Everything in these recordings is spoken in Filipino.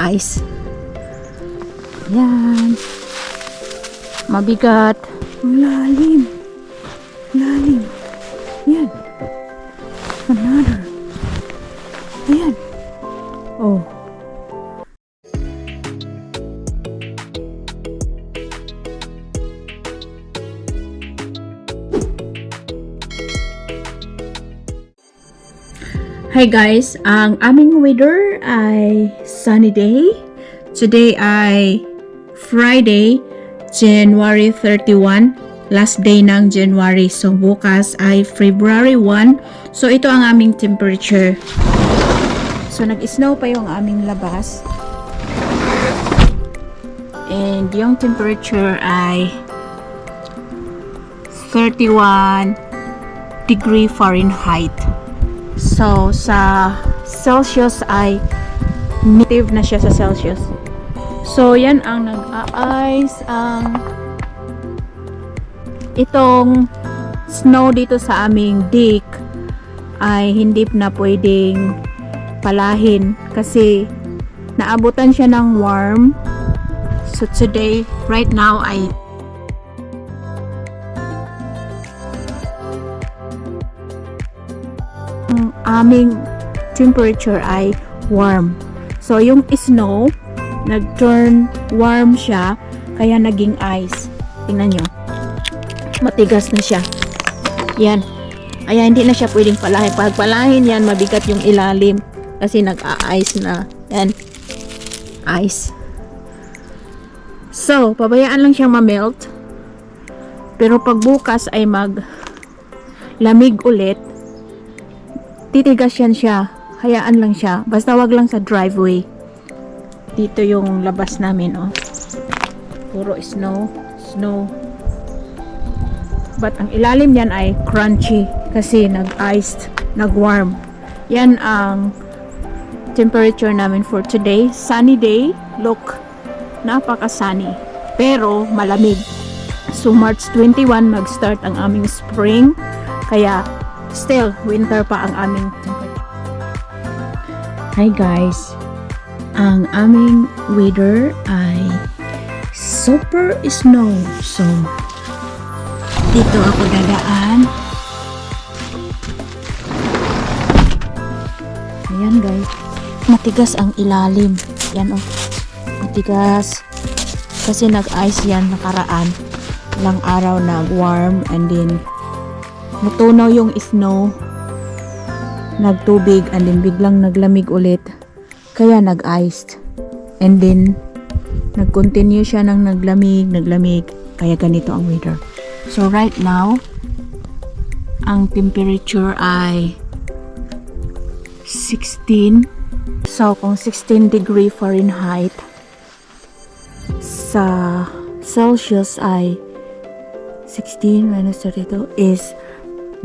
nag-ice. Yan. Mabigat. Lalim. Lalim. Yan. Another. Ayan. Oh. Hi guys, ang aming weather ay sunny day. Today ay Friday, January 31, last day ng January. So bukas ay February 1. So ito ang aming temperature. So nag-snow pa yung aming labas. And yung temperature ay 31 degree Fahrenheit. So, sa Celsius ay negative na siya sa Celsius. So, yan ang nag-a-ice. Itong snow dito sa aming deck ay hindi na pwedeng palahin kasi naabutan siya ng worm. So, today, right now, ay aming temperature ay warm. So, yung snow, nag-turn warm siya, kaya naging ice. Tingnan nyo. Matigas na siya. Yan. Kaya hindi na siya pwedeng palahin. Pag palahin yan, mabigat yung ilalim. Kasi nag-a-ice na. Yan. Ice. So, pabayaan lang siyang ma-melt. Pero pag bukas ay mag-lamig ulit, titigas yan siya. Hayaan lang siya. Basta wag lang sa driveway. Dito yung labas namin, oh. Puro snow. Snow. But ang ilalim yan ay crunchy. Kasi nag-iced, nag-warm. Yan ang temperature namin for today. Sunny day. Look. Napaka-sunny. Pero malamig. So March 21 mag-start ang aming spring. Kaya still, winter pa ang aming temperature. Hi guys! Ang aming weather ay super snow. So, dito ako dadaan. Ayan guys. Matigas ang ilalim. Yan oh. Matigas. Kasi nag-ice yan nakaraan. Ilang araw nag-warm and then natunaw yung snow, nagtubig, and then biglang naglamig ulit, kaya nag-iced, and then nag-continue siya ng naglamig, kaya ganito ang weather. So right now, ang temperature ay 16. So kung 16 degree Fahrenheit sa Celsius ay 16 minus 32 is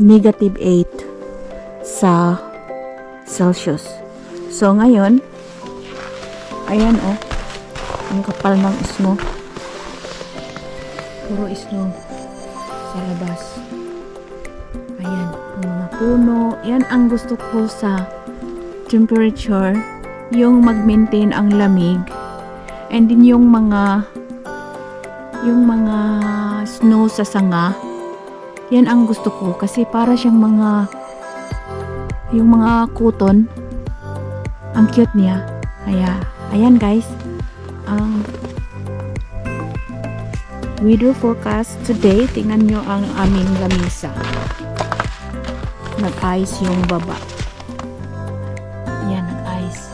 negative 8 sa Celsius. So, ngayon, ayan oh, ang kapal ng snow. Puro snow sa labas. Ayan, ang mga puno. Yan ang gusto ko sa temperature, yung mag-maintain ang lamig. And din yung mga snow sa sanga. Yan ang gusto ko kasi para siyang yung mga cotton. Ang cute niya. Ayan guys. Ang weather forecast today. Tingnan nyo ang aming lamisa. Nag-ice yung baba. Yan, nag-ice.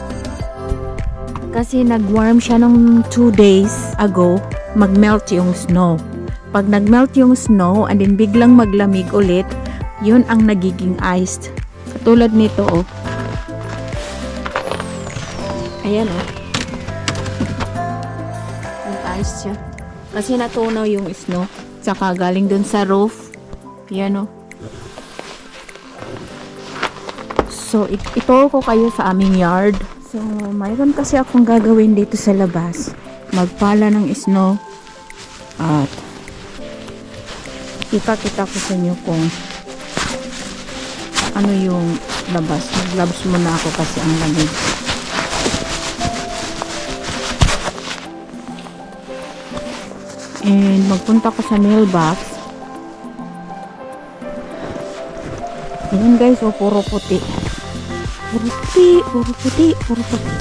Kasi nag-warm siya nung 2 days ago. Mag-melt yung snow. Pag nag-melt yung snow and then biglang maglamig ulit, yun ang nagiging iced. Katulad nito, oh. Ayan, oh. Nag-iced siya. Kasi natunaw yung snow. Tsaka galing dun sa roof. Ayan, oh. So, ito ko kayo sa aming yard. So, mayroon kasi akong gagawin dito sa labas. Magpala ng snow. At kita ko sa inyo kung ano yung labas. Mag-gloves muna ako kasi ang lamig. and magpunta ko sa mailbox. Ayan guys, oh, puro puti. Puro puti, puro puti, puro puti.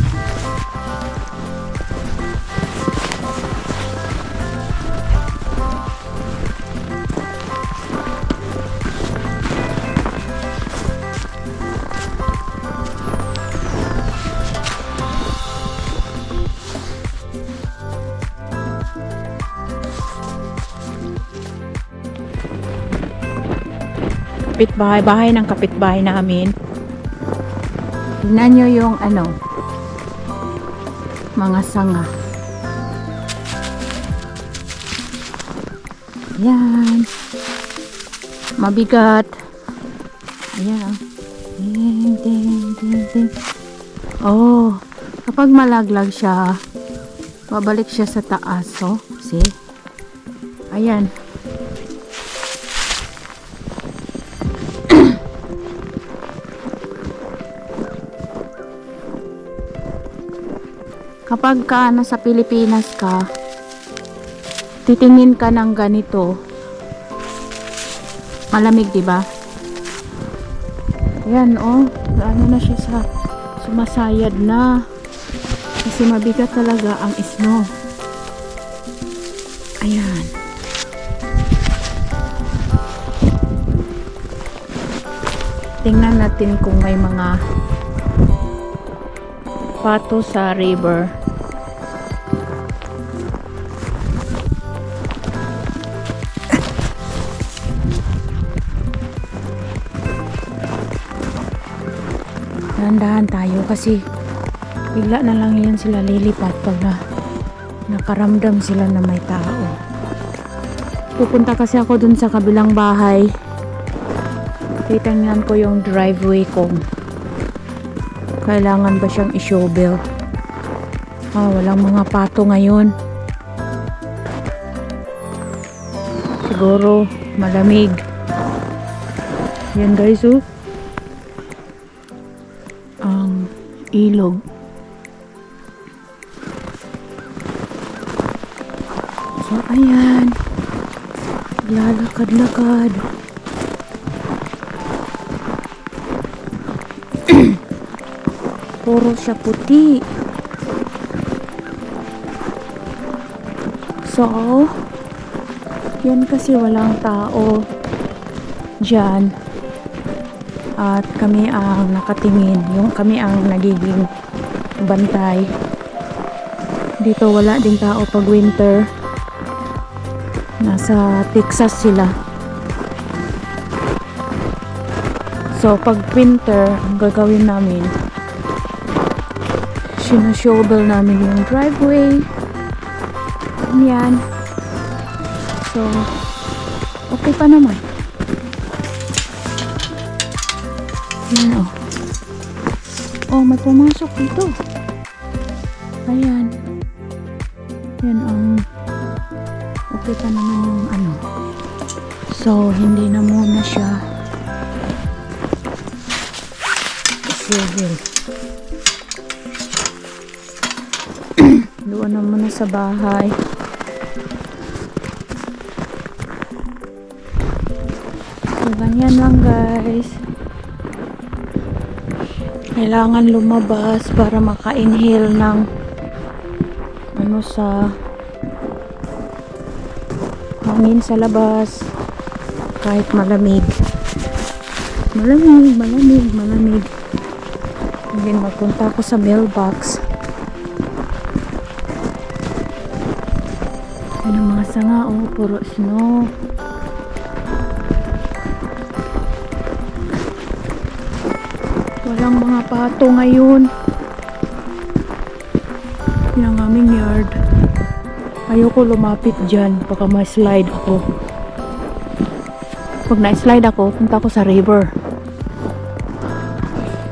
Kapitbahay, bahay ng kapitbahay namin. Tignan nyo yung mga sanga. Yan. Mabigat. Ayan. Ding, ding, ding, ding. Oh, kapag malaglag siya, babalik siya sa taas. Oh, see? Ayan. Kapag ka nasa Pilipinas ka, titingin ka ng ganito, malamig, diba? Ayan, oh, ano na siya sa sumasayad na. Kasi mabigat talaga ang snow. Ayan. Tingnan natin kung may mga pato sa river. Dahan-dahan tayo kasi bigla na lang yan sila lilipat pag nakaramdam sila na may tao. Pupunta kasi ako dun sa kabilang bahay. Titingnan ko yung driveway ko. Kailangan ba siyang i-shovel? Walang mga pato ngayon. Siguro malamig. Yan guys, oh. Ang ilog. So ayan, lalakad-lakad. Puro siya puti. So yan kasi walang tao dyan. At kami ang nakatingin. Kami ang nagiging bantay. Dito wala ding tao pag winter. Nasa Texas sila. So pag winter, ang gagawin namin, sinushovel namin yung driveway. Yan. So okay pa naman. Yan, oh. Oh, may pumasok dito. Ayan. Yan ang okay pa naman yung So, hindi na muna siya shovel. Doon na muna sa bahay. So, ganyan lang guys. Kailangan lumabas para maka-inhale ng sa hangin sa labas kahit malamig. Malamig. And then magpunta ako sa mailbox. Yan ang mga sanga, oh, puro snow. Walang mga pato ngayon. Yan ang aming yard. Ayoko lumapit dyan, baka ma-slide ako. Pag na-slide ako, punta ako sa river.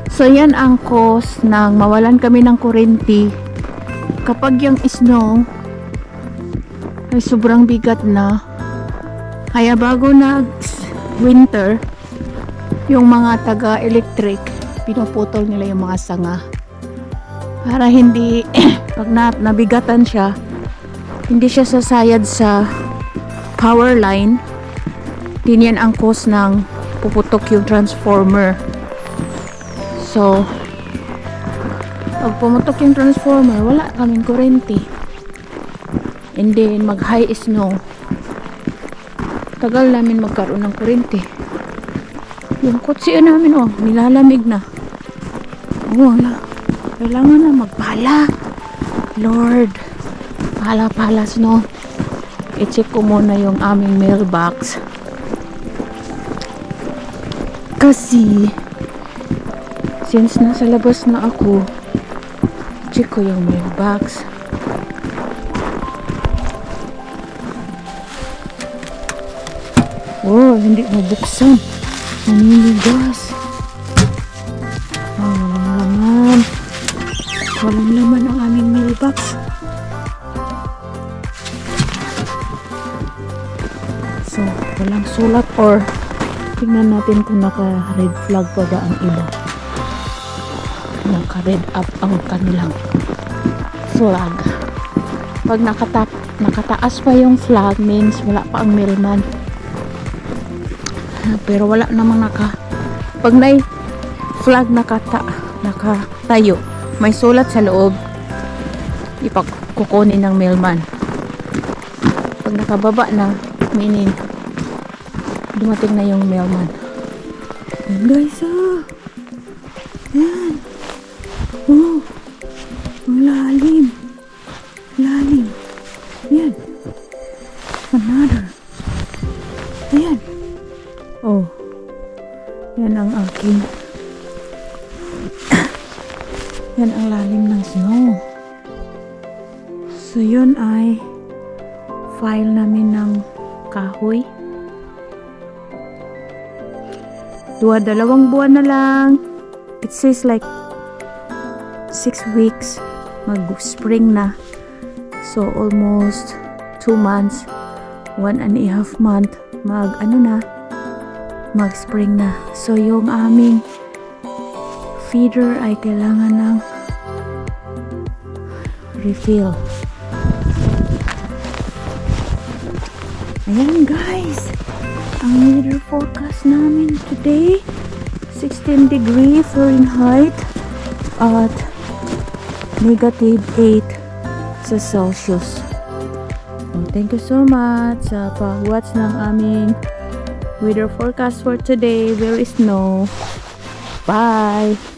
So yan ang cause ng mawalan kami ng kuryente kapag yung snow ay sobrang bigat na. Kaya bago na winter, yung mga taga-electric, pinuputol nila yung mga sanga para hindi pag nabigatan siya, hindi siya sasayad sa power line. Din yan ang cause ng puputok yung transformer. So, pag pumutok yung transformer, wala kaming kuryente. And then, mag-high snow. Tagal namin magkaroon ng kuryente. Yung kutsi namin, oh, nilalamig na. Oh, wala. Kailangan na magpala. Lord, pala snow. I-check ko muna yung aming mailbox. Kasi, since nasa labas na ako, check ko yung mailbox. Oh, hindi mabuksan. Naninigas. Oh, walang laman. Walang laman ang aming mailbox. So, walang sulat or tingnan natin kung naka-red flag pa ba ang iba. Naka-red up ang kanilang flag. Pag nakataas pa yung flag means wala pa ang mailman. Pero wala namang pag may flag nakatayo, may sulat sa loob, ipagkukunin ng mailman. Pag nakababa na, meaning dumating na yung mailman. Yan guys, oh. Yan. Oh. Ang lalim. Lalim. Yan. Another. Ayan. Oh. Yan ang aking. Yan ang lalim ng snow. So yun ay file namin ng kahoy. Dalawang buwan na lang. It says like 6 weeks. Mag-spring na. So almost 2 months. 1.5 month. Mag-spring na. So yung aming feeder ay kailangan ng refill. Ayan guys, ang weather forecast namin today, 16 degree Fahrenheit at -8 sa Celsius. So, thank you so much sa pag-watch ng aming weather forecast for today. There is snow. Bye!